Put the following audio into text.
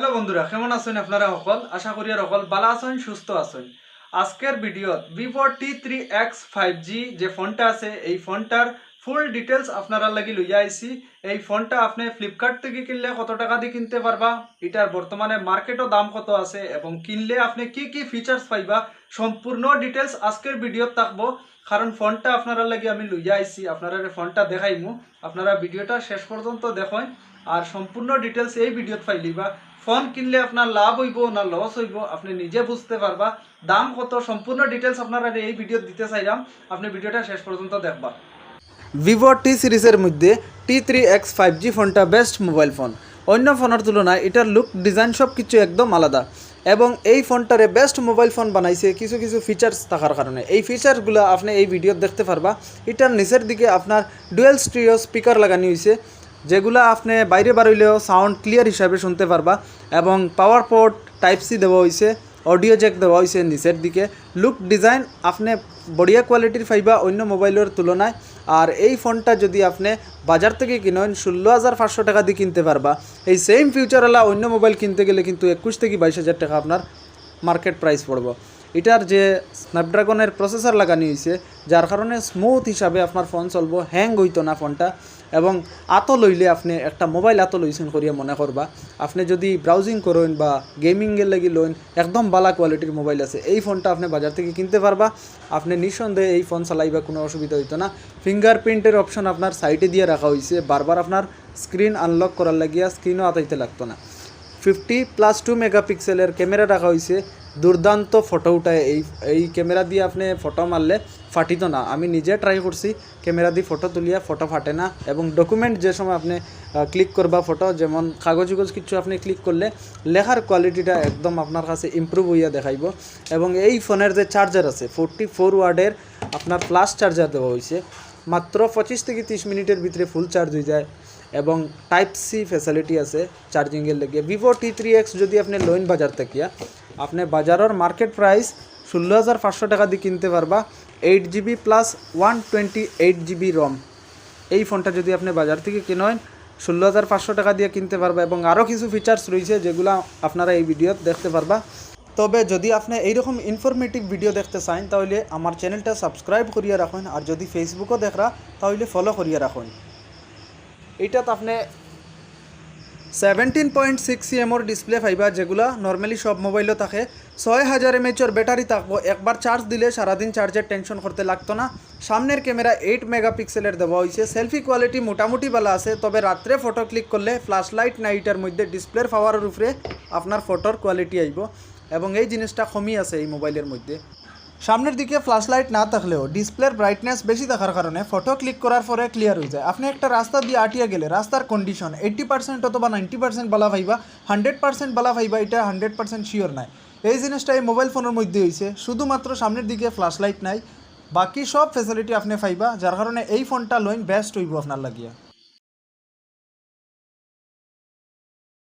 Hello বন্ধুরা, কেমন আছেন আপনারা সকল? আশা করি আর সকল ভালো আছেন, সুস্থ আছেন। আজকের ভিডিওত ভিভো T3X 5G যে ফোনটা আছে এই ফোনটার ফুল ডিটেলস আপনারা লাগি লইয়া আইছি। এই ফোনটা আপনি ফ্লিপকার্ট থেকে কিনলে কত টাকা দিয়ে কিনতে পারবা, এটার বর্তমানে মার্কেটও দাম কত আছে এবং কিনলে আপনি কি কি ফিচার্স পাইবা সম্পূর্ণ ডিটেলস আজকের ভিডিওত থাকবো। কারণ ফোনটা আপনারা লাগি আমি লইয়া আইছি, আপনারা ফোনটা দেখাইমু। আপনারা ভিডিওটা শেষ পর্যন্ত দেখেন আর সম্পূর্ণ ডিটেলস এই ভিডিওত পাইলিবা। ফোন কিনলে আপনার লাভ হইব না লস হইব আপনি নিজে বুঝতে পারবা। দাম কত সম্পূর্ণ ডিটেলস আপনারা এই ভিডিওত দিতে চাইলাম, আপনি ভিডিওটা শেষ পর্যন্ত দেখবা। ভিভো টি সিরিজের মধ্যে T3X 5G ফোনটা বেস্ট মোবাইল ফোন। অন্য ফোনের তুলনায় এটার লুক ডিজাইন সব কিছু একদম আলাদা এবং এই ফোনটারে বেস্ট মোবাইল ফোন বানাইছে কিছু কিছু ফিচার্স থাকার কারণে। এই ফিচার্সগুলো আপনি এই ভিডিওত দেখতে পারবা। এটার নিচের দিকে আপনার ডুয়েল স্টিরিও স্পিকার লাগানো হয়েছে, যেগুলো আপনি বাইরে বারইলেও সাউন্ড ক্লিয়ার হিসাবে শুনতে পারবা এবং পাওয়ার পোর্ট টাইপ সি দেওয়া হয়েছে, অডিও জ্যাক দেওয়া হয়েছে নিচের দিকে। লুক ডিজাইন আপনি বড়িয়া কোয়ালিটির পাইবা অন্য মোবাইলের তুলনায়। আর এই ফোনটা যদি আপনি বাজার থেকে কিনেন 16,500 টাকা দিয়ে কিনতে পারবা। এই সেম ফিউচারওয়ালা অন্য মোবাইল কিনতে গেলে কিন্তু 21 থেকে 22,000 টাকা আপনার মার্কেট প্রাইস পড়ব। এটার যে স্ন্যাপড্রাগনের প্রসেসর লাগানো হয়েছে, যার কারণে স্মুথ হিসাবে আপনার ফোন চলবো, হ্যাং হইতো না ফোনটা। এবং আতো লইলে আপনি একটা মোবাইল আতো লইছেন করিয়া মনে করবা। আপনি যদি ব্রাউজিং করেন বা গেমিংয়ের লাগি লইন, একদম ভালো কোয়ালিটির মোবাইল আছে, এই ফোনটা আপনি বাজার থেকে কিনতে পারবা। আপনি নিঃসন্দেহে এই ফোন চালাইবা, কোনো অসুবিধা হইতো না। ফিঙ্গারপ্রিন্টের অপশন আপনার সাইডে দিয়ে রাখা হয়েছে, বারবার আপনার স্ক্রিন আনলক করার লাগিয়া স্ক্রিনও আতাইতে লাগতো না। 50+2 মেগাপিক্সেলের ক্যামেরা রাখা হয়েছে, দুর্দান্ত ফটো উঠায়। এই ক্যামেরা দিয়ে আপনি ফটো মারলে ফাটিত না। আমি নিজে ট্রাই করছি, ক্যামেরা দিয়ে ফটো তুলিয়া ফটো ফাটে না। এবং ডকুমেন্ট যে সময় আপনি ক্লিক করবা ফটো, যেমন কাগজ কিছু আপনি ক্লিক করলে লেখার কোয়ালিটিটা একদম আপনার কাছে ইমপ্রুভ হইয়া দেখাইব। এবং এই ফোনের যে চার্জার আছে 44 ওয়াটের আপনার প্লাস চার্জার দেওয়া হয়েছে, মাত্র 25 থেকে 30 মিনিটের ভিতরে ফুল চার্জ হয়ে যায়। এবং টাইপ সি ফ্যাসিলিটি আছে চার্জিংয়ের লেগে। ভিভো T3X যদি আপনি লোন বাজার থাকিয়া আপনি বাজারের মার্কেট প্রাইস 16,500 টাকা দিয়ে কিনতে পারবা। 8GB প্লাস 128GB রম। এই ফোনটা যদি আপনি বাজার থেকে কিনেন 16,500 টাকা দিয়ে কিনতে পারবা। এবং আরও কিছু ফিচার্স রয়েছে যেগুলো আপনারা এই ভিডিওতে দেখতে পারবা। তবে যদি আপনি এইরকম ইনফরমেটিভ ভিডিও দেখতে চান তাহলে আমার চ্যানেলটা সাবস্ক্রাইব করিয়া রাখুন, আর যদি ফেসবুকও দেখরা তাহলে ফলো করিয়া রাখুন। এইটাত আপনি 17.6 cmর ডিসপ্লে পাইবা, যেগুলো নর্মালি সব মোবাইলও থাকে। 6000 mAh ব্যাটারি থাকবো, একবার চার্জ দিলে সারাদিন চার্জের টেনশন করতে লাগতো না। সামনের ক্যামেরা 8 মেগাপিক্সেলের দেওয়া হয়েছে। সেলফি কোয়ালিটি মোটামুটি ভালো আছে, তবে রাত্রে ফটো ক্লিক করলে ফ্ল্যাশ লাইট নাইটের মধ্যে ডিসপ্লের পাওয়ারের উপরে আপনার ফটোর কোয়ালিটি আইব, এবং এই জিনিসটা কমই আছে এই মোবাইলের মধ্যে। সামনের দিকে ফ্ল্যাশ লাইট না থাকলেও ডিসপ্লের ব্রাইটনেস বেশি থাকার কারণে ফটো ক্লিক করার পরে ক্লিয়ার হয়ে যায়। আপনি একটা রাস্তা দিয়ে আটিয়া গেলে রাস্তার কন্ডিশন 80% অথবা 90% বালা পাইবা, 100% বালা পাইবা এটা 100% শিওর নাই। এই জিনিসটা এই মোবাইল ফোনের মধ্যে হয়েছে, শুধুমাত্র সামনের দিকে ফ্ল্যাশ লাইট নাই, বাকি সব ফ্যাসিলিটি আপনি পাইবা, যার কারণে এই ফোনটা লইন বেস্ট হইব আপনার লাগিয়া।